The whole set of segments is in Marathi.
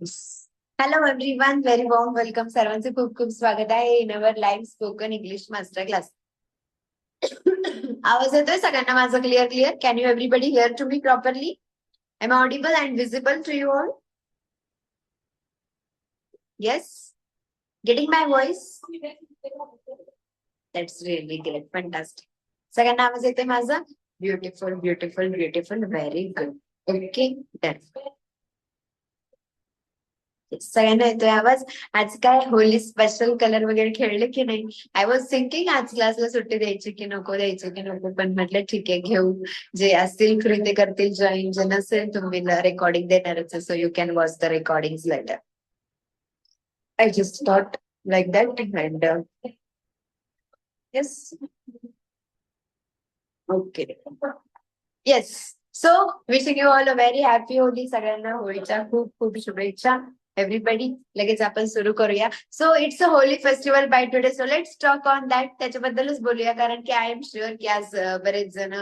Yes. Hello everyone, very warm welcome. सर्वांचे खूप खूप स्वागत आहे in our live spoken English master class. आवाज येतोय सगळ्यांना माझा clear clear? Can you everybody hear to me properly? Am I audible and visible to you all? Yes? Getting my voice? That's really great, fantastic. सगळ्यांना आवाज येतोय माझा? Beautiful beautiful beautiful, very good. Okay, done. सगळ्यांना येतोय आवाज? आज काय होली स्पेशल कलर वगैरे खेळले की नाही? आय वॉज थिंकिंग आज क्लासला सुट्टी द्यायची की नको, पण म्हटलं ठीक आहे घेऊ. जे असतील फ्री ते करतील जॉईन, जे नसेल तुम्ही रेकॉर्डिंग देणारच, so you can watch the recording later. I just thought like that and yes. Okay, yes. So wishing you all a very happy Holi. सगळ्यांना होळीच्या खूप खूप शुभेच्छा. एव्हरीबडी, लगेच आपण सुरू करूया. So it's a Holy festival bye today, so let's talk on that. त्याच्याबद्दलच बोलूया, कारण की आय एम शुअर की आज बरेच जण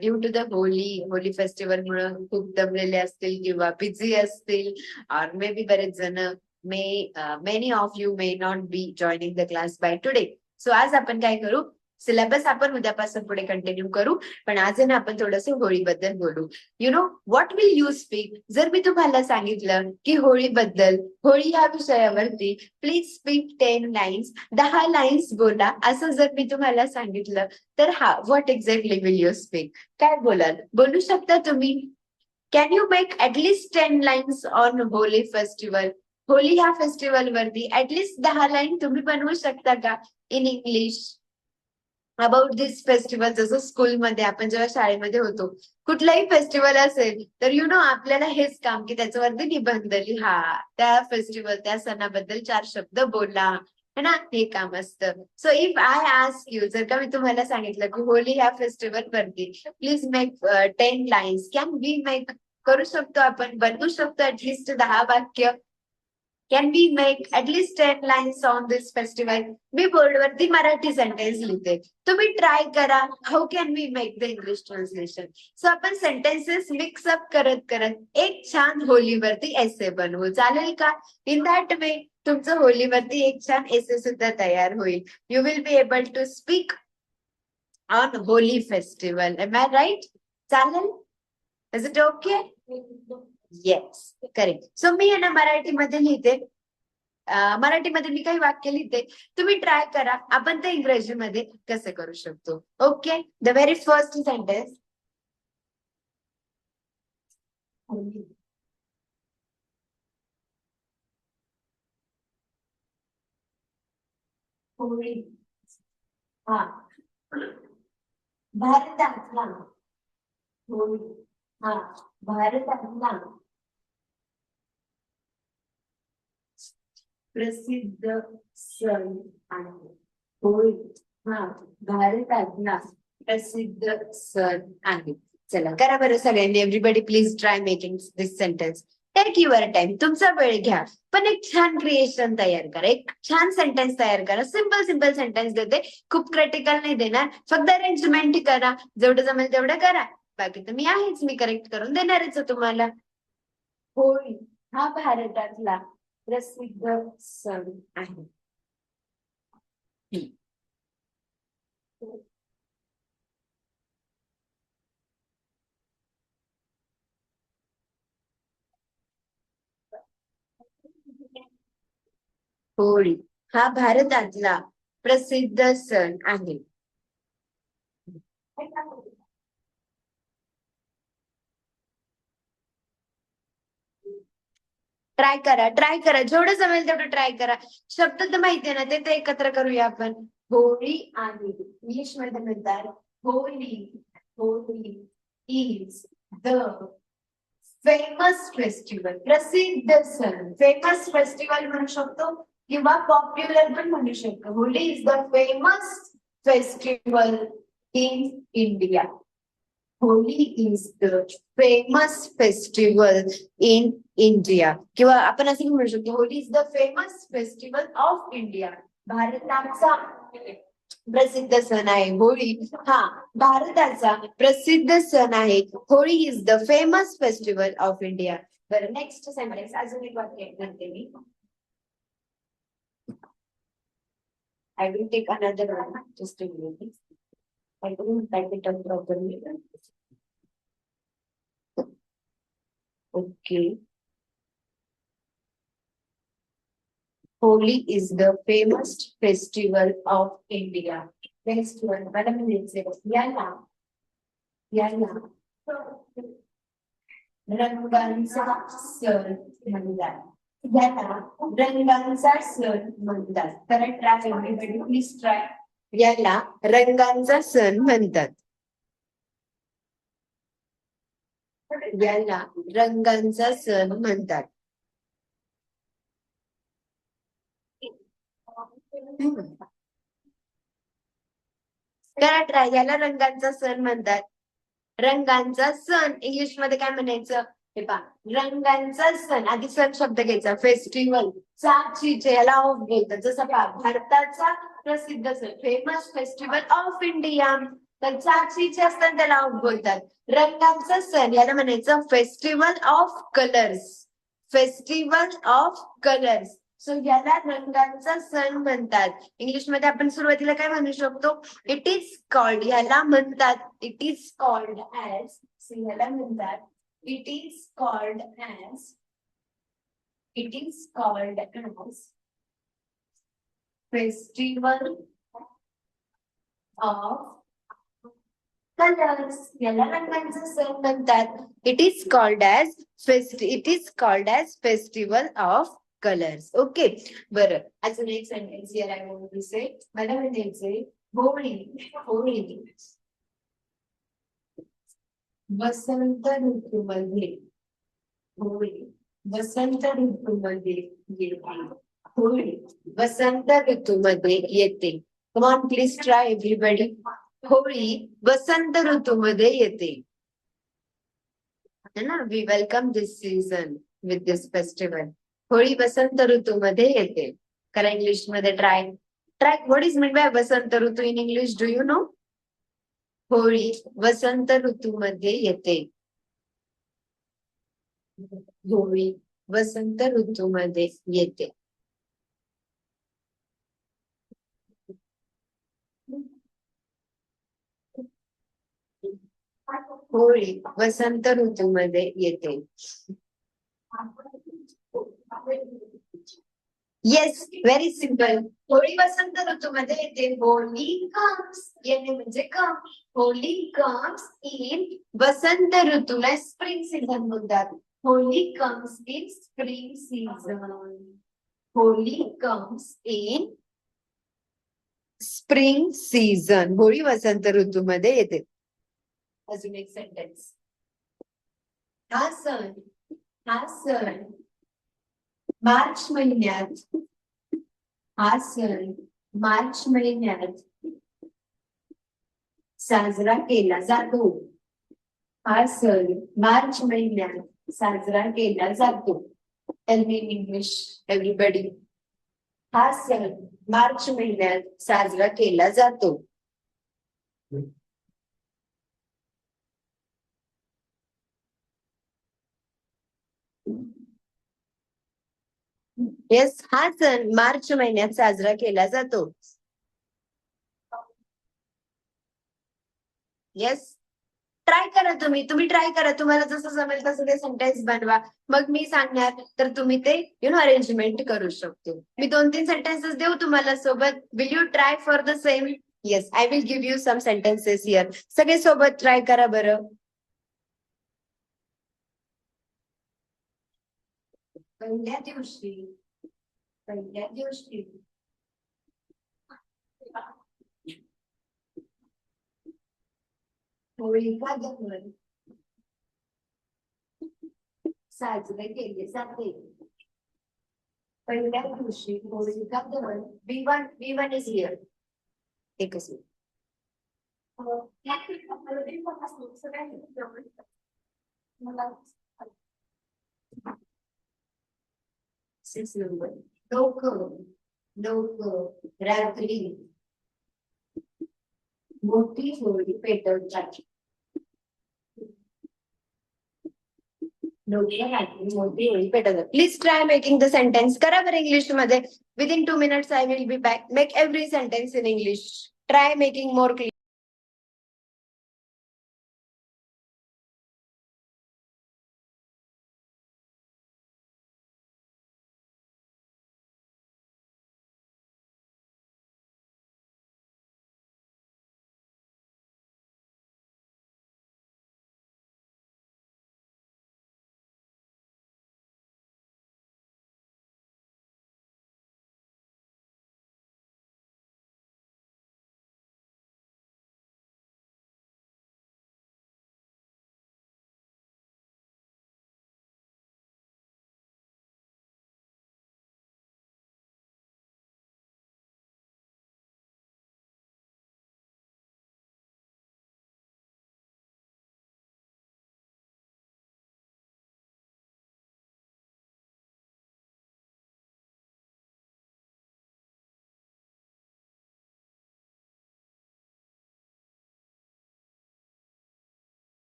due to the Holi festival मुळे खूप दमलेले असतील किंवा बिझी असतील. और मे बी बरेच जण many of you may not be joining the class by today. सो आज आपण काय करू, सिलेबस आपण उद्यापासून पुढे कंटिन्यू करू, पण आज ना आपण थोडंसं होळीबद्दल बोलू. You know what will you speak? जर मी तुम्हाला सांगितलं की होळीबद्दल, होळी या विषयावरती प्लीज स्पीक 10 लाईन्स, 10 लाईन्स बोला, असं जर मी तुम्हाला सांगितलं, तर what exactly will you speak? काय बोलाल? बोलू शकता तुम्ही? Can you make at least 10 lines on Holi festival? Holy ह्या फेस्टिवल वरती ऍटलीस्ट 10 लाईन तुम्ही बनवू शकता का in English about this festival? जसं स्कूलमध्ये आपण जेव्हा शाळेमध्ये होतो, कुठलाही फेस्टिवल असेल तर आपल्याला हेच काम की त्याच्यावरती निबंध लिहा, त्या फेस्टिवल त्या सणाबद्दल 4 शब्द बोला, है ना, हे काम असतं. So if I ask you, जर का मी तुम्हाला सांगितलं की होली ह्या फेस्टिवल वरती please make 10 lines, can we make? करू शकतो आपण, बनवू शकतो ऍटलीस्ट 10 वाक्य. Can we make at least 10 lines on this festival? मी बोर्डवरती मराठी सेंटेन्स लिहिते, तुम्ही ट्राय करा. How can we make the English translation? So आपण सेंटेन्सेस मिक्सअप करत करत एक छान होलीवरती एसे बनवू, चालेल का? इन दॅट वे तुमचं होलीवरती एक छान एसे सुद्धा तयार होईल. You will be able to speak on Holi festival. Am I right? चालेल? Is it okay? Yes, correct. So मी आहे ना मराठीमध्ये लिहिते, मराठीमध्ये मी काही वाक्य लिहिते, तुम्ही ट्राय करा आपण ते इंग्रजीमध्ये कसं करू शकतो. Okay, the very first sentence. Holi हा भारतातला, होळी हा भारतातला प्रसिद्ध सण आहे. होळी हा भारतातला प्रसिद्ध सण आहे. चला करा बरं सगळ्यांनी. Everybody please try making this sentence. Take your time, तुमचा वेळ घ्या, पण एक छान क्रिएशन तयार करा, एक छान सेंटेन्स तयार करा. सिम्पल सिम्पल सेंटेन्स देते, खूप क्रिटिकल नाही देणार, फक्त अरेंजमेंट करा, जेवढं जमेल तेवढं करा. बाकी तर मी आहेच, मी करेक्ट करून देणारच आहे तुम्हाला. होळी हा भारतातला प्रसिद्ध सण आहे. होळी हा भारतातला प्रसिद्ध सण आहे. ट्राय करा, जेवढं जमेल तेवढं ट्राय करा. शब्द तर माहिती आहे ना, ते एकत्र करूया आपण. होळी आहे, इंग्लिश मध्ये म्हणतात Holy. Holi is the famous festival, प्रसिद्ध सण. फेमस फेस्टिवल म्हणू शकतो किंवा पॉप्युलर पण म्हणू शकतो. Holy is the famous festival in India. Holy is the famous festival in India, किंवा आपण असं म्हणू शकतो Holy is the famous festival of India. भारताचा प्रसिद्ध सण आहे होळी. हा भारताचा प्रसिद्ध सण आहे. Holi is the famous festival of India. बरं नेक्स्ट सेंटेन्स अजून एक वाक्य म्हणते मी. I will take another one. Just a minute. I couldn't type it out properly. Okay. Holi is the famous festival of India. Next one. Madam, Yana. Yana. रंगांचा सण म्हणतात. याला रंगांचा सण म्हणतात. Correct try everybody please try. याला रंगांचा सण म्हणतात. याला रंगांचा सण म्हणतात. करा ट्राय. याला रंगांचा सण म्हणतात. रंगांचा सण इंग्लिश मध्ये काय म्हणायचं हे पहा. रंगांचा सण आधी सण शब्द घ्यायचा. फेस्टिवल याला ऑफ बोलतात. जसं पहा भारताचा प्रसिद्ध सण फेमस फेस्टिवल ऑफ इंडिया. तर चाचीचे असतात त्याला ऑफ बोलतात. रंगांचा सण याला म्हणायचं festival of colours. Festival of colours. So याला रंगांचा सण म्हणतात. इंग्लिश मध्ये आपण सुरुवातीला काय म्हणू शकतो. It is called. याला म्हणतात. It is called as. याला म्हणतात. It is called as. It is called as festival of colours. याला रंगांचा सण म्हणतात. It is called as festival of colours. Okay बरं अजून एक sentence here I want to say. मला म्हणायचंय होळी. होळी वसंत ऋतूमध्ये. होळी वसंत ऋतूमध्ये येते. होळी वसंत ऋतूमध्ये येते. Come on please try everybody. Holi वसंत ऋतूमध्ये येते. है ना. We welcome this season with this festival. Holi वसंत ऋतूमध्ये येते. करा इंग्लिश मध्ये try. What is mean by vasant ritu in English do you know. Holi वसंत ऋतूमध्ये येते. होळी वसंत ऋतूमध्ये येते. होळी वसंत ऋतूमध्ये येते. Yes very simple. होळी वसंत ऋतूमध्ये येते. होळी कम्स येणे म्हणजे कम. होळी कम्स इन वसंत ऋतूला स्प्रिंग सीझन म्हणतात. Holi comes in spring season. Holi comes in spring season. Holi वसंत ऋतूमध्ये येते. अजून एक सेंटेन्स. हा सण मार्च महिन्यात. हा सण मार्च महिन्यात साजरा केला जातो. हा सण मार्च महिन्यात साजरा केला जातो. Tell me in English everybody. हा सण मार्च महिन्यात साजरा केला जातो. येस हा सण मार्च महिन्यात साजरा केला जातो. येस ट्राय करा. तुम्ही ट्राय करा. तुम्हाला जसं जमेल तसं ते सेंटेन्स बनवा. मग मी सांगणार तर तुम्ही ते अरेंजमेंट करू शकतो. मी 2-3 सेंटेन्सेस देऊ तुम्हाला सोबत. Will you try for the same. Yes I will give you some sentences here. सगळे सोबत ट्राय करा बरं. पहिल्या दिवशी होळिका दहन साजरे केले जाते. पहिल्या दिवशी होळिका दहन. V1 is here. एकच मिनिट. लोक रात्री मोठी होळी पेटवतात. मोठी होईल better. Please try making the sentence. करा बरं इंग्लिश मध्ये. Within 2 minutes I will be back. Make every sentence in English. Try making more clear.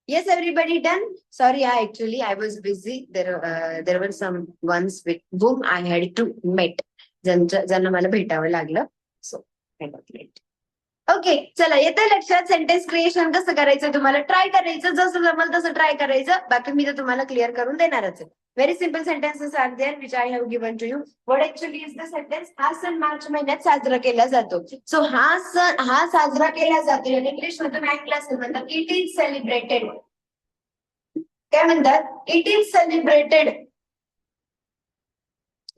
Yes, everybody done? Sorry, actually I was busy. There were some ones with whom I had to meet. ज्यांना मला भेटावं लागलं. So I got late. Okay चला येतं लक्षात सेंटेन्स क्रिएशन कसं करायचं तुम्हाला ट्राय करायचं जसं जमल तसं ट्राय करायचं बाकी मी तर तुम्हाला क्लिअर करून देणारच आहे. Very simple sentences are there which I have given to you. What actually is the sentence. हा सण मार्च महिन्यात साजरा केला जातो. सो हा सण हा साजरा केला जातो. इंग्लिश मधून ऐकलं असेल म्हणतात इट इज सेलिब्रेटेड. काय म्हणतात इट इज सेलिब्रेटेड.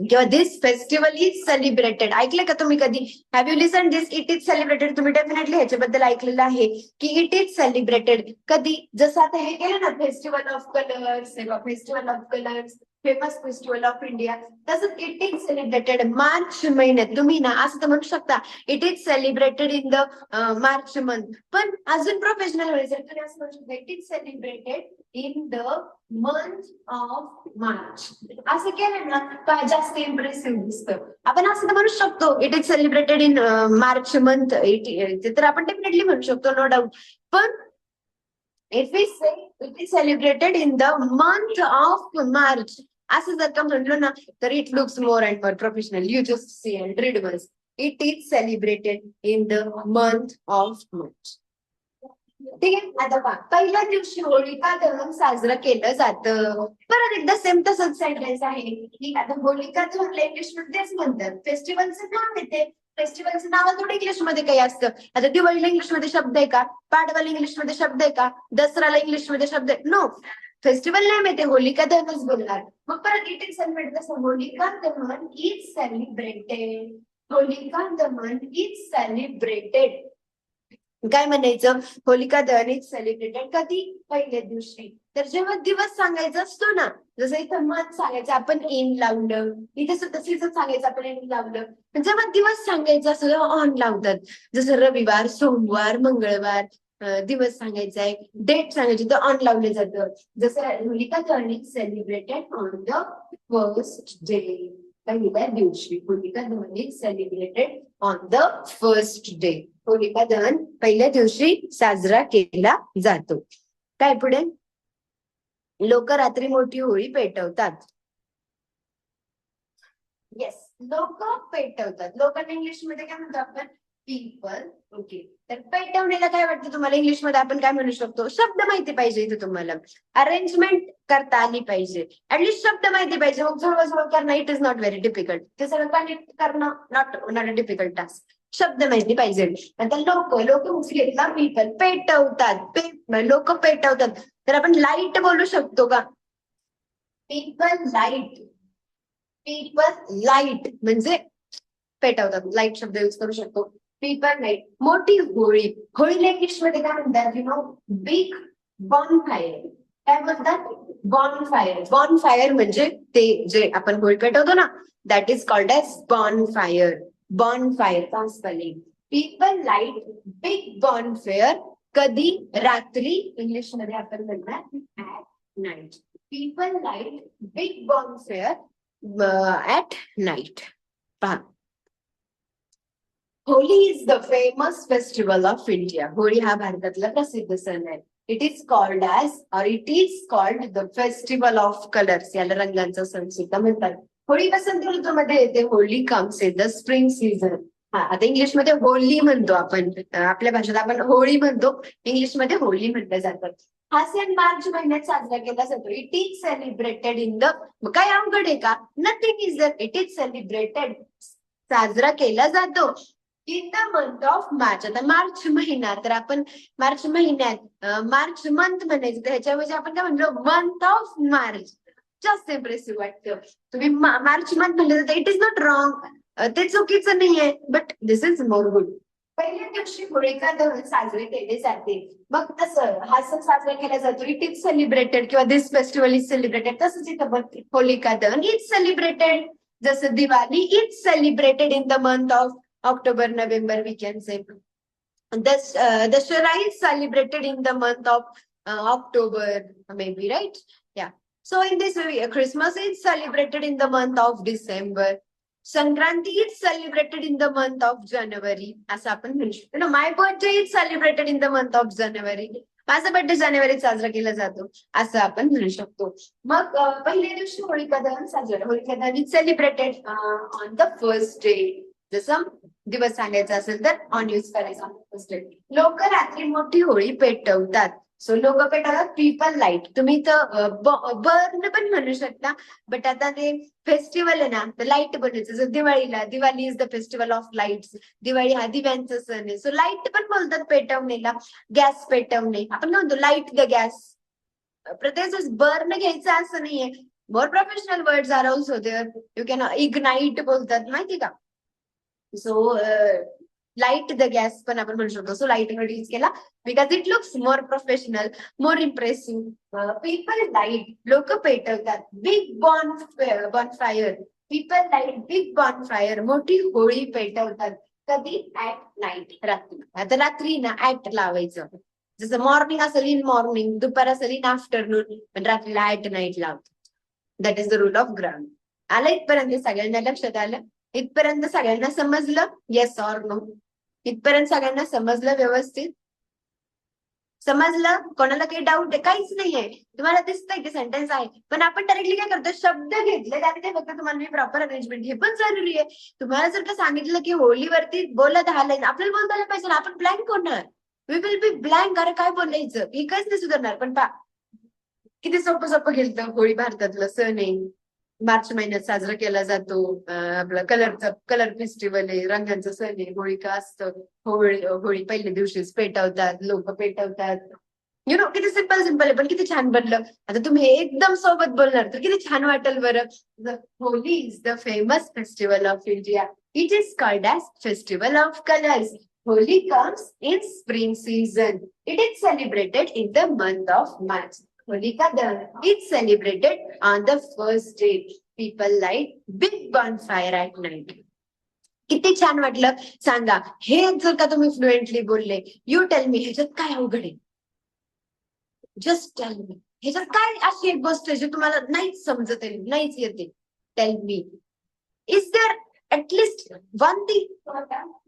किंवा दिस फेस्टिवल इज सेलिब्रेटेड. ऐकलं का तुम्ही कधी? Have you listen this it is celebrated? तुम्ही डेफिनेटली ह्याच्याबद्दल ऐकलेलं आहे की इट इज सेलिब्रेटेड. कधी? जसं आता हे केलं ना, festival of colours, festival of colours, famous festival of India, तसंच इट इज सेलिब्रेटेड मार्च महिन्यात. तुम्ही ना असं तर म्हणू शकता it is celebrated in the March month, पण अजून प्रोफेशनल व्हायचं तुम्ही असं म्हणू शकता it is celebrated in the month of March. असं केलं ना का जास्त इम्प्रेसिव्ह दिसतं. आपण असं तर म्हणू शकतो it is celebrated in March month, ते तर आपण डेफिनेटली म्हणू शकतो, नो डाऊट. पण if we say it is celebrated in the month of March, असं जर का म्हणलं ना तर it looks more and more professional. You just see and read once. It is celebrated in the month of March. ठीक आहे. आता पहा, पहिल्या दिवशी होलिका दहन साजरं केलं जातं. परत एकदा सेम तसंच सेंटेन्स आहे की आता होलिका दहन इंग्लिश मध्ये तेच म्हणतात, फेस्टिवलचं नाव येते. फेस्टिवलचं नाव थोडं इंग्लिशमध्ये काही असतं. आता दिवाळीला इंग्लिशमध्ये शब्द आहे का? पाडवाला इंग्लिशमध्ये शब्द आहे का? दसऱ्याला इंग्लिशमध्ये शब्द आहे? नो. फेस्टिवल नेम येते, होलिका दहनच बोलणार. मग परत इट इज सेलिब्रेटेड कसं? होलिका दहन इज सेलिब्रेटेड. होलिका दहन इज सेलिब्रेटेड. काय म्हणायचं? होलिका दहन इज सेलिब्रेटेड कधी? पहिल्या दिवशी. तर जेव्हा दिवस सांगायचा असतो ना, जसं इथं मंथ सांगायचं आपण इन लावलं, इथे सुद्धा सीझन सांगायचं आपण इन लावलं. जेव्हा दिवस सांगायचा असतो तेव्हा ऑन लावतात. जसं रविवार, सोमवार, मंगळवार दिवस सांगायचा आहे, डेट सांगायची तर ऑन लावले जातं. जसं होलिका दहन is celebrated on the first day. पहिल्या दिवशी होलिका दहन is celebrated on the first day. Holika दहन पहिल्या दिवशी साजरा केला जातो. काय पुढे? लोक रात्री मोठी होळी पेटवतात. येस, लोक पेटवतात. लोकांना इंग्लिशमध्ये काय म्हणतो आपण? पीपल. ओके. तर पेटवण्याला काय वाटतं तुम्हाला इंग्लिशमध्ये आपण काय म्हणू शकतो? शब्द माहिती पाहिजे इथे तुम्हाला. अरेंजमेंट करता आली पाहिजे, ऍटलीस्ट शब्द माहिती पाहिजे. मग जवळजवळ करणं it is not very difficult. ते सगळं कनेक्ट करणं नॉट अ डिफिकल्ट टास्क. शब्द माहिती पाहिजे. आता लोक घेतला पीपल, पेटवतात. लोक पेटवतात. तर आपण लाईट बोलू शकतो का? People light. पीपल लाईट म्हणजे पेटवतात. लाईट शब्द यूज करू शकतो. People light. मोठी होळी. होळीला इंग्लिशमध्ये काय म्हणतात? You know, big bonfire. काय म्हणतात? बॉनफायर. बॉनफायर म्हणजे ते जे आपण होळी पेटवतो ना, that is called as bonfire. Bonfire transferring. People light big bonfire कधी? रात्री. इंग्लिशमध्ये आपण म्हणणार at night. People light big bonfire at night. पहा, Holi is the famous festival of India. Holi हा भारतातला प्रसिद्ध सण आहे. इट इज कॉल्ड ॲज और it is called the festival of colours. याला रंगांचा सण सुद्धा म्हणतात. होळी वसंत ऋतूमध्ये येते. Holi comes in the spring season. हा, आता इंग्लिशमध्ये होली म्हणतो आपण, आपल्या भाषेत आपण होळी म्हणतो, इंग्लिशमध्ये होळी म्हटलं जातं. हा सण मार्च महिन्यात साजरा केला जातो. It is celebrated in the, काय अवघड आहे का? नथिंग इज दर. इट इज सेलिब्रेटेड, साजरा केला जातो in the month of March. आता मार्च महिना, तर आपण मार्च महिन्यात मार्च मंथ म्हणायचं, त्याच्याऐवजी आपण काय म्हणलो? Month of March. जास्त इम्प्रेसिव्ह वाटतं. तुम्ही मार्च मंथ म्हणलं तर इट इज नॉट रॉंग, ते चुकीचं नाहीये, but this is more good. पहिल्या दिवशी होळिका दहन साजरे केले जाते. मग तसं हा सण साजरा केला जातो. इट इज सेलिब्रेटेड किंवा दिस फेस्टिवल इज सेलिब्रेटेड. तसंच इथं पण होलिका दहन इज सेलिब्रेटेड. जसं Diwali is celebrated in the month of October, November, we can say. Dashera is celebrated in the month of October, maybe, right? Yeah. So in this way, Christmas is celebrated in the month of December. Sankranti is celebrated in the month of January. असं आपण म्हणू शकतो. No, my birthday is celebrated in the month of January. माझा बर्थडे जानेवारीत साजरा केला जातो, असं आपण म्हणू शकतो. मग पहिल्या दिवशी होळिका दहन साजरा. होळिका दहन is celebrated on the first day. जसं दिवस सांगायचा असेल तर ऑन यूज करायचा. लोक रात्री मोठी होळी पेटवतात. सो लोक पेटवतात. People light. तुम्ही तर बर्न पण म्हणू शकता, बट आता ते फेस्टिवल आहे ना, तर लाईट बनायचं. जर Diwali is the festival of lights. Diwali हा दिव्यांचा सण आहे. सो लाईट पण बोलतात पेटवणेला. गॅस पेटवणे आपण काय म्हणतो? Light the gas. प्रत्येक बर्न घ्यायचं असं नाहीये. More professional words are also there. You can ignite बोलतात माहिती का. सो लाईट द गॅस पण आपण म्हणू शकतो. सो लाईट वर्ड यूज केला because it looks more professional, more impressive. People light, लोक पेटवतात. Big bonfire, people light big bonfire, मोठी होळी पेटवतात. कधी? ऍट नाईट, रात्री. आता रात्री ना ऍट लावायचं. जसं मॉर्निंग असेल इन मॉर्निंग, दुपार असेल इन आफ्टरनून, पण रात्रीला ऍट नाईट लावतो. That is the rule of grammar. आलं इथपर्यंत सगळ्यांना लक्षात आलं? इथपर्यंत सगळ्यांना समजलं? Yes or no? इथपर्यंत सगळ्यांना समजलं व्यवस्थित? समजलं? कोणाला काही डाऊट आहे? काहीच नाहीये. तुम्हाला दिसतंय की सेंटेन्स आहे, पण आपण डायरेक्टली काय करतो, शब्द घेतले आणि ते फक्त तुम्हाला मी प्रॉपर अरेंजमेंट, हे पण जरुरी आहे. तुम्हाला जर का सांगितलं की होळीवरती बोला 10 लाईन, आपल्याला बोलता आलं पाहिजे ना. आपण ब्लँक होणार. We will be blank. अरे काय बोलायचं हे काहीच नाही सुधारणार. पण किती सोपं सोपं गेलं. होळी भारतातलं सण आहे, मार्च महिन्यात साजरा केला जातो. आपला कलर फेस्टिवल आहे, रंगांचा सण आहे. होळिका असतं. होळी पहिल्या दिवशीच पेटवतात, लोक पेटवतात. किती सिंपल सिंपल आहे, पण किती छान बनलं. आता तुम्ही एकदम सोबत बोलणार तर किती छान वाटेल बरं. Holy is the famous festival of India. It is called as festival of colours. Holy comes in spring season. It is celebrated in the month of March. Holika Dahan is celebrated on the first day. People light big bonfire at night. किती छान वाटलं सांगा. हे जर का तुम्ही फ्लुएंटली बोलले, यू टेल मी, ह्याच्यात काय अवघड आहे? Just tell me. ह्याच्यात काय अशी एक गोष्ट आहे जी तुम्हाला नाहीच समजत आहे, नाहीच येते? Tell me. Is there at least one thing?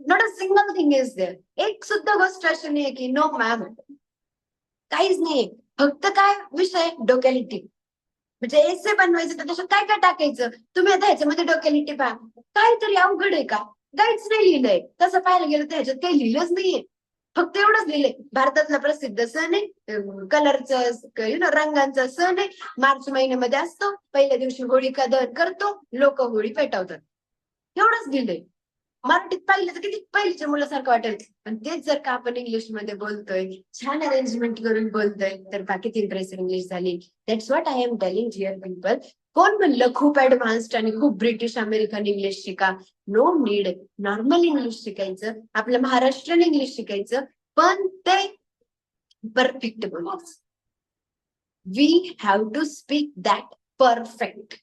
Not a single thing is there. एक सुद्धा गोष्ट अशी नाही की नो मॅम, काहीच नाही. फक्त काय विषय? डोक्यालिटी. म्हणजे एसे बनवायचं तर त्याच्यात काय काय टाकायचं? तुम्ही आता ह्याच्यामध्ये डोक्यालिटी पहा. काहीतरी अवघड आहे का? काहीच नाही लिहिलंय. तसं पाहायला गेलं तर ह्याच्यात काही लिहिलंच नाहीये. फक्त एवढंच लिहिलंय, भारतातला प्रसिद्ध सण आहे, कलरचं रंगांचा सण आहे, मार्च महिन्यामध्ये असतो, पहिल्या दिवशी होळिका दहन करतो, लोक होळी पेटवतात. एवढंच लिहिलंय. मराठीत पाहिलं तर किती पहिलीच्या मुलासारखं वाटेल. पण तेच जर का आपण इंग्लिशमध्ये बोलतोय, छान अरेंजमेंट करून बोलतोय, तर बाकी इम्प्रेसिव्ह इंग्लिश झाली. That's what I am telling here people. कोण म्हणलं खूप ऍडव्हान्स्ड आणि खूप ब्रिटिश अमेरिकन इंग्लिश शिका? No need. नॉर्मल इंग्लिश शिकायचं, आपलं महाराष्ट्रीयन इंग्लिश शिकायचं, पण ते परफेक्ट बोलायचं. We have to speak that perfect.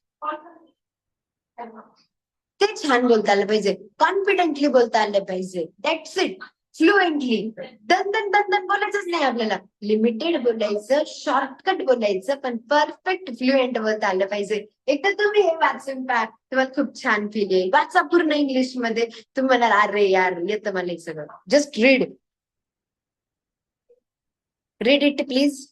ते छान बोलता आलं पाहिजे, कॉन्फिडेंटली बोलता आलं पाहिजे. That's it. Fluently. Then then then दन बोलायचंच नाही आपल्याला. लिमिटेड बोलायचं, शॉर्टकट बोलायचं, पण परफेक्ट फ्लुएंट बोलता आलं पाहिजे. एकदा तुम्ही हे वाचून पहा, तुम्हाला खूप छान फील येईल. वाचा पूर्ण इंग्लिश मध्ये, तुम्हाला अरे यार येतं मला हे सगळं. Just read. Read it please.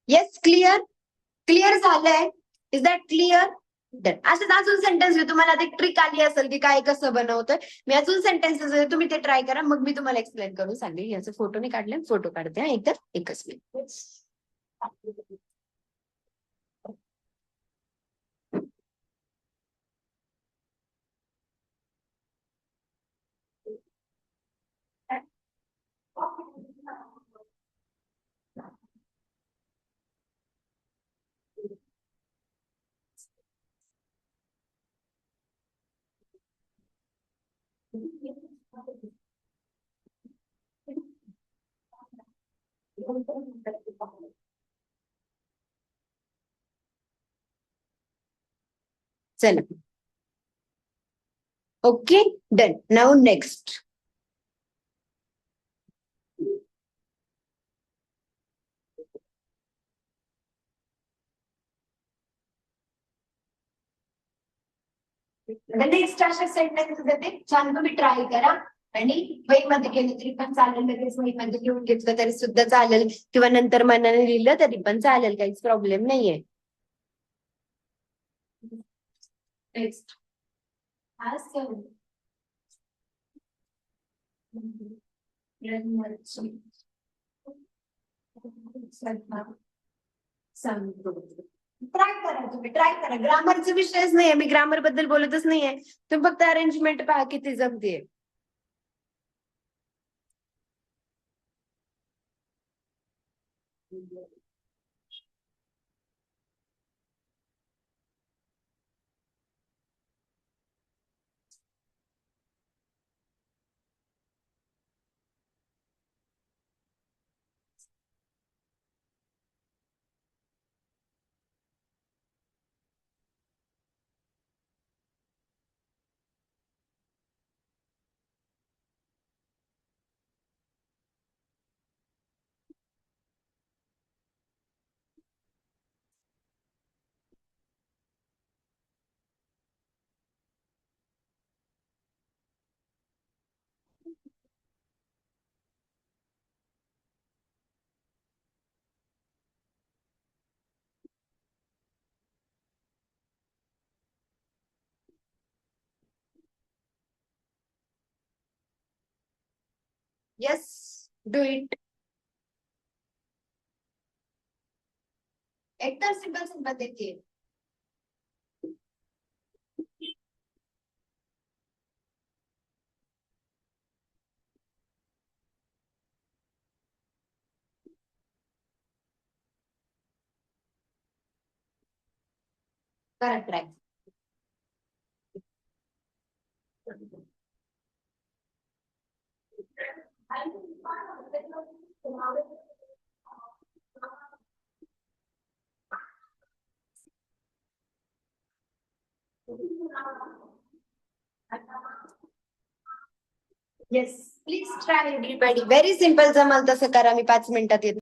Yes, clear. Clear झालंय? Is that clear? असंच अजून सेंटेन्स घेऊ. तुम्हाला एक ट्रिक आली असेल की काय कसं बनवतोय. मी अजून सेंटेन्सेस तुम्ही ते ट्राय करा, मग मी तुम्हाला एक्सप्लेन करून सांगेन. याचे फोटो नाही काढले, फोटो काढते एकदा, एकच मिनिट. चला. Okay, done. Now next. Next अशा सेंटेन्स देते, छान तुम्ही ट्राय करा. आणि वहीमध्ये केलं तरी पण चालेल, लगेच वहीमध्ये लिहून घेतलं तरी सुद्धा चालेल, किंवा नंतर मनाने लिहिलं तरी पण चालेल, काहीच प्रॉब्लेम नाहीये. नेक्स्ट. ट्राय करा, तुम्ही ट्राय करा. ग्रामरचा विषयच नाहीये, मी ग्रामर बद्दल बोलतच नाहीये. तुम्ही फक्त अरेंजमेंट पहा किती जमते. Yes, do it. एकदम सिंपल सिंपल देते. करा try. Yes, please try everybody. Very simple, जमल तसं करा. मी 5 मिनिटात येते.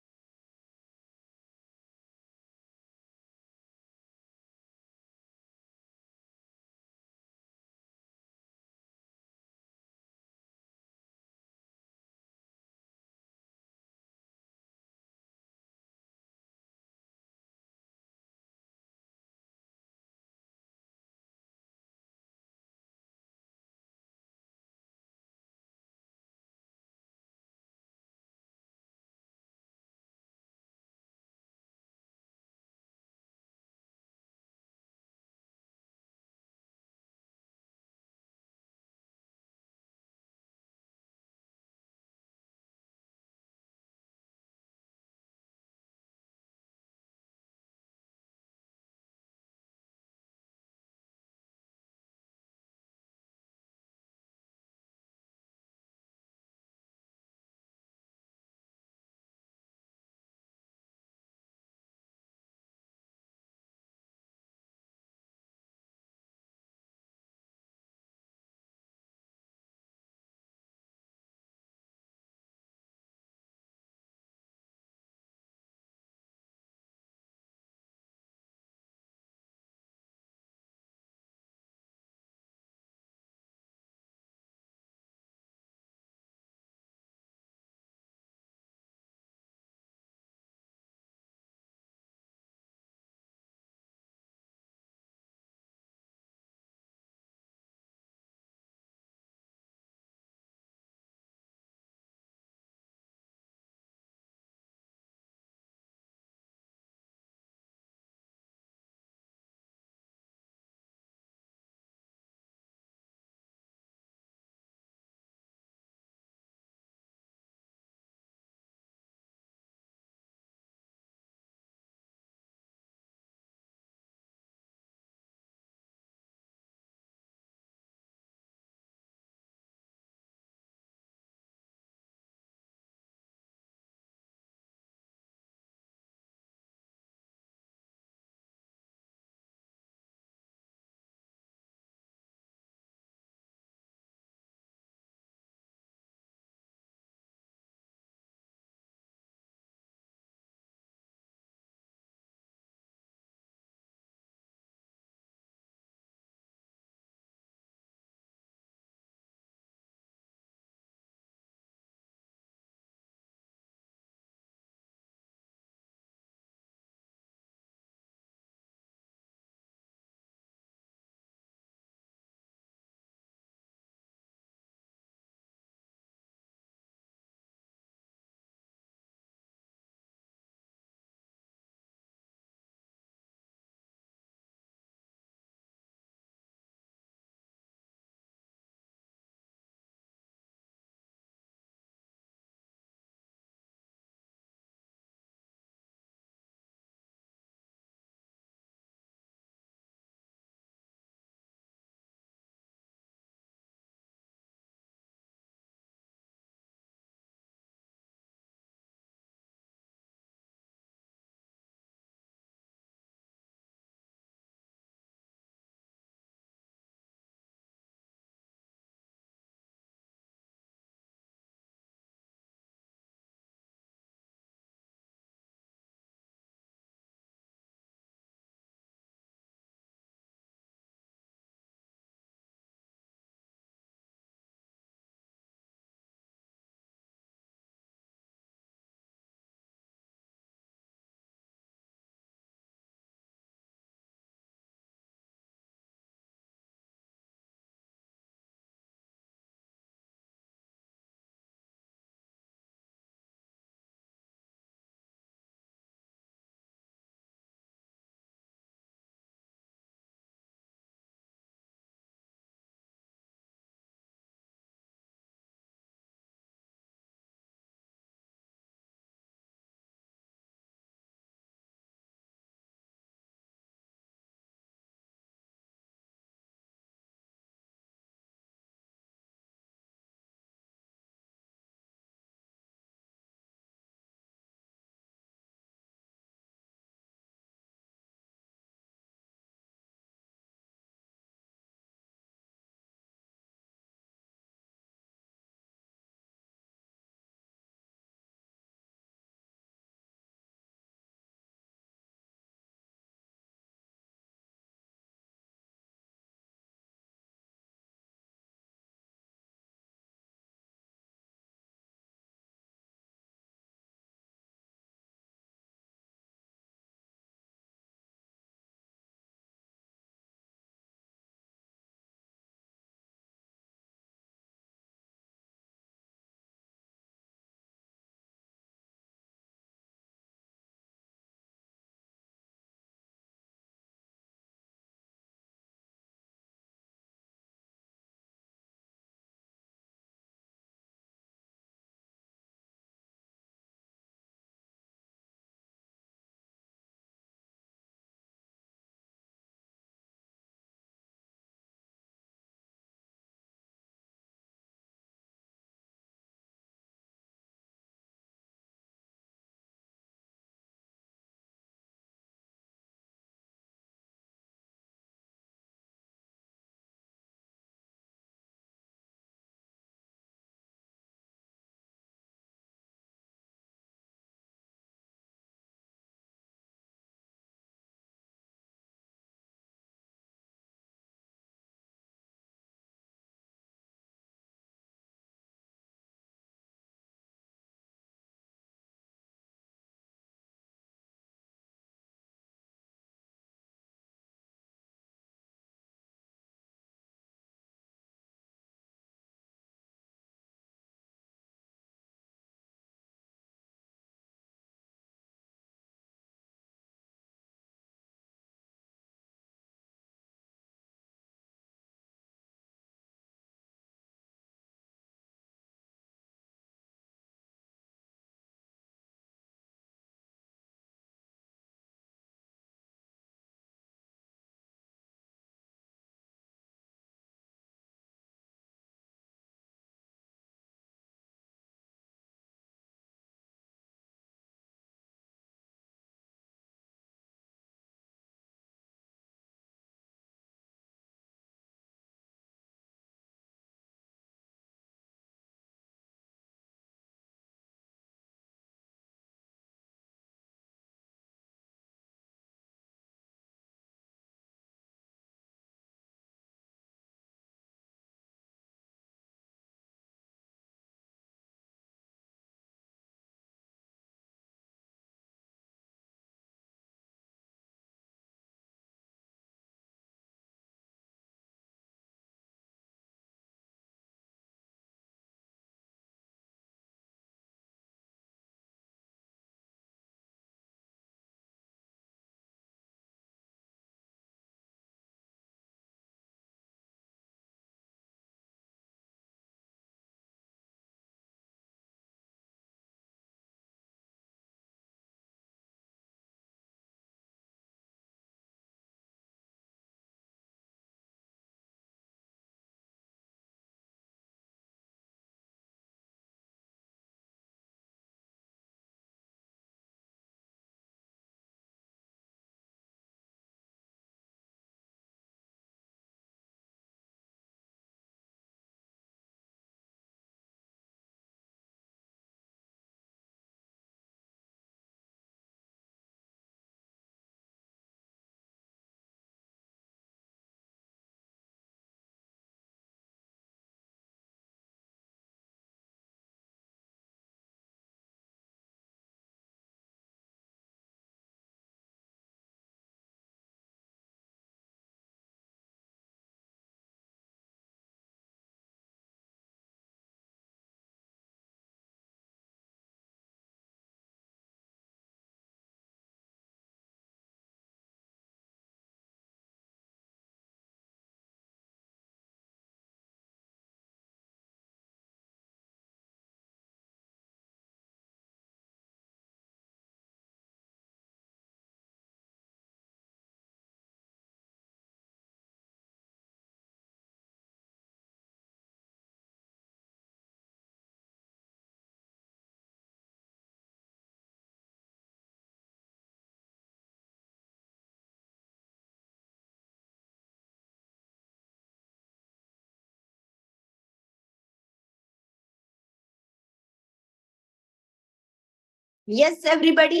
Yes everybody.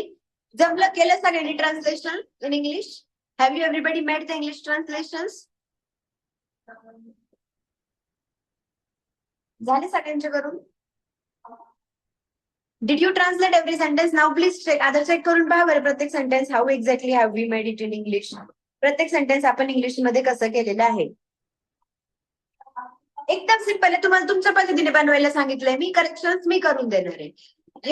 जमलं केलं सगळ्यांनी translation in English? Have you everybody made the English translations? झाले सगळ्यांचे करून? Did you translate every sentence? Now please check. आता चेक करून पहा बरं प्रत्येक sentence how exactly have we made it in English. प्रत्येक सेंटेन्स आपण इंग्लिश मध्ये कसं केलेलं आहे. एकदम सिंपल आहे. तुम्हाला तुमच्या पद्धतीने बनवायला सांगितलंय मी. करेक्शन्स मी करून देणार आहे.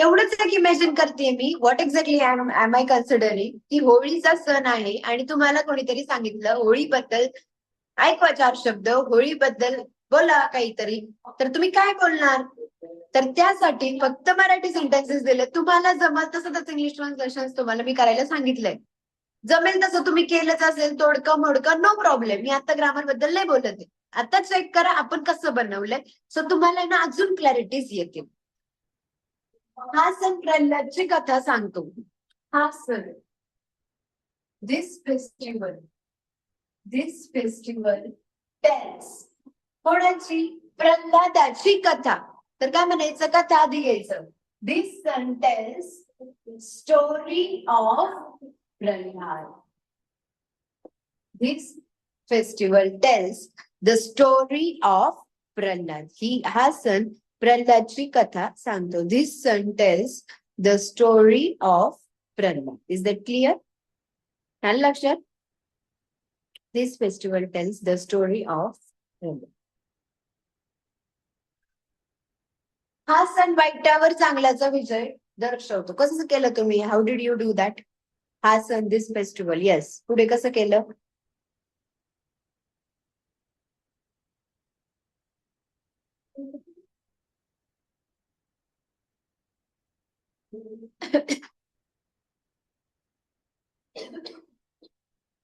एवढंच एक इमॅजिन करते मी what exactly am I considering की होळीचा सण आहे आणि तुम्हाला कोणीतरी सांगितलं होळीबद्दल ऐकवा 4 शब्द, होळीबद्दल बोला काहीतरी, तर तुम्ही काय बोलणार? तर त्यासाठी फक्त मराठी सेंटेन्सेस दिले. तुम्हाला जमल तसं त्याचं इंग्लिश ट्रान्सलेशन तुम्हाला मी करायला सांगितलंय. जमेल तसं तुम्ही केलंच असेल तोडकं मोडकं नो प्रॉब्लेम. मी आता ग्रामर बद्दल नाही बोलत आहे. आता चेक करा आपण कसं बनवलंय. सो तुम्हाला ना अजून क्लॅरिटीज येतील. हा सण प्रल्हादची कथा सांगतो. हा सण दिस फेस्टिवल टेल्स कोणाची? प्रल्हादाची कथा. तर काय म्हणायचं? कथा आधी घ्यायचं. दिस सन tells story of Prahlad. This festival tells the story of Prahlad. हा सण प्रल्हादची कथा सांगतो. दिस सन tells the story of Prahlad. Is that clear? आलं लक्षात? This festival tells the story of Pralhad. हा सण वाईटावर चांगल्याचा विजय दर्शवतो. कसं केलं तुम्ही? How did you do that? हा सण दिस फेस्टिवल. येस, पुढे कसं केलं?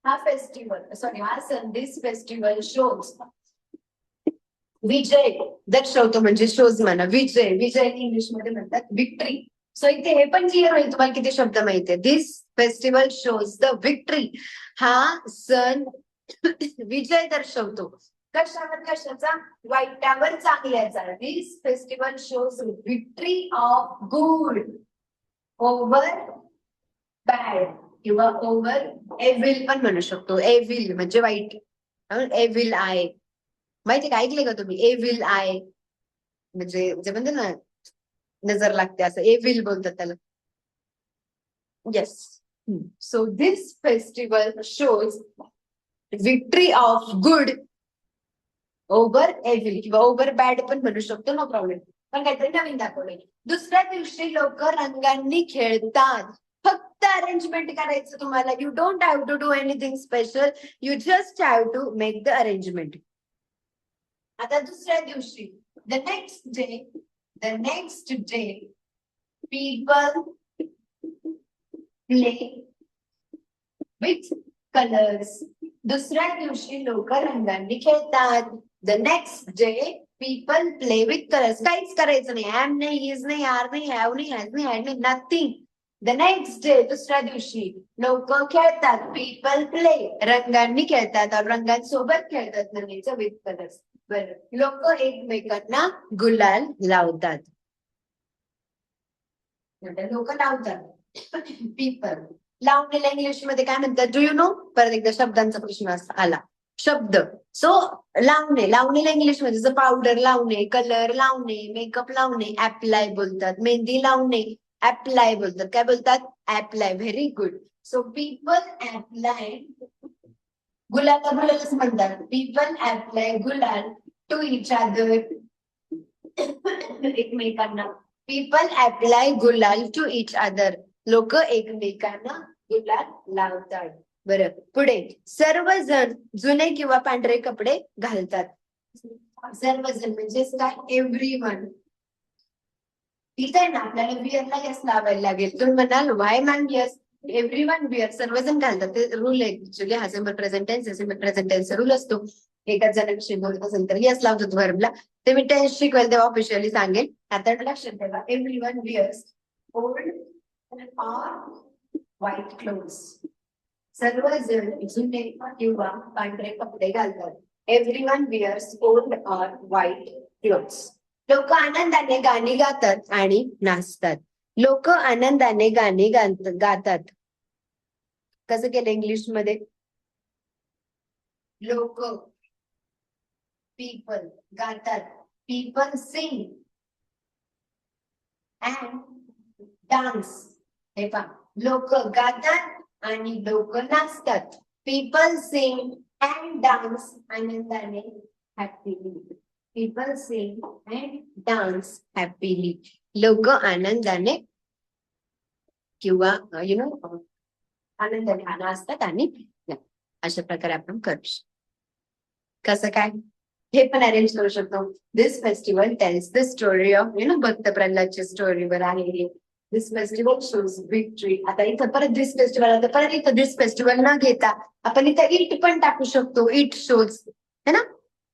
हा सण दिस फेस्टिवल शोज विजय दर्शवतो. म्हणजे शोज म्हणा विजय. विजय इंग्लिश मध्ये म्हणतात विक्ट्री. सो इथे हे पण क्लिअर होईल तुम्हाला किती शब्द माहितीये. This festival shows the victory. हा सण विजय दर्शवतो. कशावर? कशाचा? वाईटावर चांगल्याचा. This festival shows victory of good over bad किंवा ओव्हर एव्हिल पण म्हणू शकतो. एव्हिल म्हणजे वाईट. एव्हिल आय माहिती का? ऐकले का तुम्ही? एव्हिल आय म्हणजे जे म्हणते ना नजर लागते असं एव्हिल बोलतात त्याला. Yes. So this festival shows victory of good over evil किंवा ओव्हर बॅड पण म्हणू शकतो. No problem. पण काहीतरी नवीन दाखवलंय. दुसऱ्या दिवशी लोक रंगांनी खेळतात. फक्त अरेंजमेंट करायचं तुम्हाला. You don't have to do anything special. You just have to make the arrangement. आता दुसऱ्या दिवशी the next day people play with colours. दुसऱ्या दिवशी लोक रंगांनी खेळतात. The next day people play with colours. काहीच करायचं नाही. एम नाही, इज नाही, आर नाही, हॅव नाही, हॅज नाही, हॅड नाही, नथिंग. द नेक्स्ट डे दुसऱ्या दिवशी लोक खेळतात. पीपल प्ले रंगांनी खेळतात. रंगांसोबत खेळतात म्हणायचं विथ कलर्स. बरं, लोक एकमेकांना गुलाल लावतात. लोक लावतात. पीपल लावणीला इंग्लिश मध्ये काय म्हणतात? Do you no? परत एकदा शब्दांचा प्रश्न आला. शब्द. सो लावणे. लावणीला इंग्लिश मध्ये जर पावडर लावणे, कलर लावणे, मेकअप लावणे ऍप्लाय बोलतात. मेहंदी लावणे ऍप्लाय बोलतात. काय बोलतात? Apply. Very good. So people apply gulal म्हणतात. People apply gulal to each other. एकमेकांना. People apply gulal to each other. लोक एकमेकांना गुलाल लावतात. बरं, पुढे सर्वजण जुने किंवा पांढरे कपडे घालतात. सर्वजण म्हणजे काय? एव्हरीवन. इथे ना आपल्याला विअरला यस लावायला लागेल. तुम्ही म्हणाल Y ma'am yes? Everyone where. सर्वजण घालतात. ते रूल आहे ऍक्च्युली. हा सिंपल प्रेझेंट टेन्स रूल असतो. एकाच जणांविषयी बोलत असेल तर यस लावतो व्हर्बला. ते मी टेन्स शिकवेल तेव्हा ऑफिशियली सांगेल. आता लक्षात ठेवा. Everyone wears old or white clothes. सर्वजण जुने किंवा पांढरे कपडे घालतात. Everyone wears old or white clothes. लोक आनंदाने गाणी गातात आणि नाचतात. लोक आनंदाने गाणे गातात. कसं केलं इंग्लिश मध्ये? लोक, पीपल गातात, पीपल सिंग अँड डान्स. हे पहा, लोक गातात आणि लोक नाचतात. पीपल सिंग अँड डान्स आनंदाने, happily. People sing and dance happily. लोक आनंदाने किंवा आनंदाने नाचतात आणि अशा प्रकारे आपण करू शकतो. कसं काय? हे पण अरेंज करू शकतो. This festival tells the story of Bhakt प्रल्हादच्या स्टोरीवर आहे. This festival shows victory. आता इथं परत दिस फेस्टिवल आता परत इथं दिस फेस्टिवल न घेता आपण इथं इट पण टाकू शकतो. इट शोज, है ना?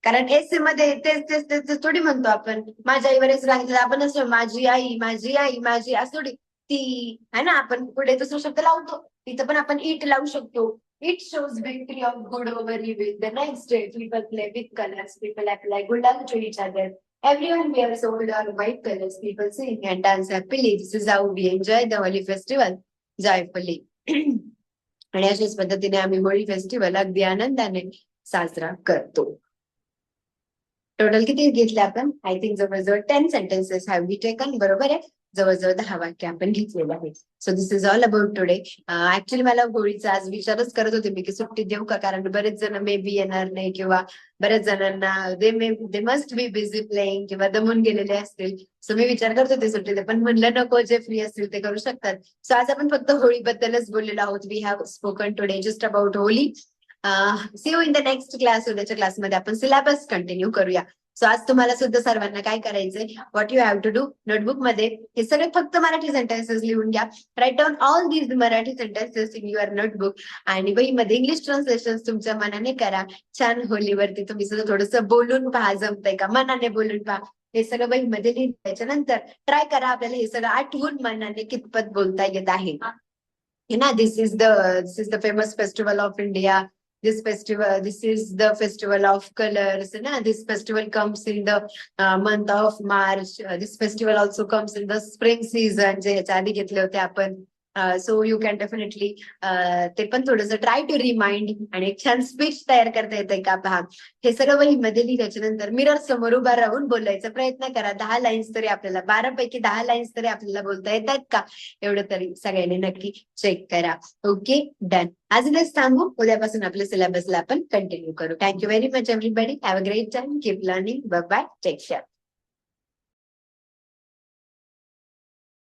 कारण एसे मध्ये तेच तेच तेच थोडी म्हणतो आपण. माझ्या आईवरच सांगितलं आपण असं, माझी आई माझी आई माझी असं थोडी. ती है ना, आपण पुढे दुसरा शब्द लावतो, तिथं पण आपण इट लावू शकतो. It shows victory of good over evil. The next day, people play with colors. People apply gulal to each other. Everyone wears old or white colors. People sing and dance happily. This is how we enjoy the Holi festival joyfully. आणि अशाच पद्धतीने आम्ही होळी फेस्टिवल अगदी आनंदाने साजरा करतो. टोटल किती घेतले आपण? आय थिंक जवळजवळ 10 सेंटेन्सेस हॅव वी टेकन. बरोबर आहे, जवळजवळ 10 वाक्य आपण घेतलेले आहेत. So this is all about today. Actually मला होळीचा आज विचारच करत होते मी की सुट्टी देऊ का, कारण बरेच जण मे बी येणार नाही किंवा बऱ्याच जणांना they must be busy playing किंवा दमून गेलेले असतील. सो मी विचार करत होते सुट्टी दे, पण म्हणलं नको, जे फ्री असतील ते करू शकतात. सो आज आपण फक्त होळीबद्दलच बोललेलो आहोत. We have spoken today just about Holi. See you in the next class. उद्याच्या क्लासमध्ये आपण सिलेबस कंटिन्यू करूया. सो आज तुम्हाला सुद्धा सर्वांना काय करायचंय, what you have to do, notebook मध्ये हे सगळे फक्त मराठी सेंटेन्सेस लिहून घ्या. Write down all these Marathi sentences in your notebook. आणि वहीमध्ये इंग्लिश ट्रान्सलेशन तुमच्या मनाने करा. छान होलीवरती तुम्ही सुद्धा थोडंसं बोलून पहा, जमतंय का, मनाने बोलून पहा. हे सगळं वहीमध्ये लिहायच्या नंतर ट्राय करा आपल्याला हे सगळं आठवून मनाने कितपत बोलता येत आहे. This is the famous festival of India. This is the festival of colors. This festival comes in the month of March. This festival also comes in the spring season. जे ह्याच्या आधी घेतले होते आपण. सो यू कॅन डेफिनेटली ते पण थोडंसं ट्राय टू रिमाइंड आणि एक छान स्पीच तयार करता येते का पहा. हे सगळं वहीमध्ये लिहिल्याच्या नंतर मिरर समोर उभा राहून बोलायचा प्रयत्न करा. 10 लाईन्स तरी आपल्याला, 12 पैकी 10 लाईन्स तरी आपल्याला बोलता येतात का, एवढं तरी सगळ्यांनी नक्की चेक करा. Okay, done. आज इथेच थांबू. उद्यापासून आपल्या सिलेबसला आपण कंटिन्यू करू. Thank you very much everybody. Have a great time. Keep learning. Bye bye. Take care.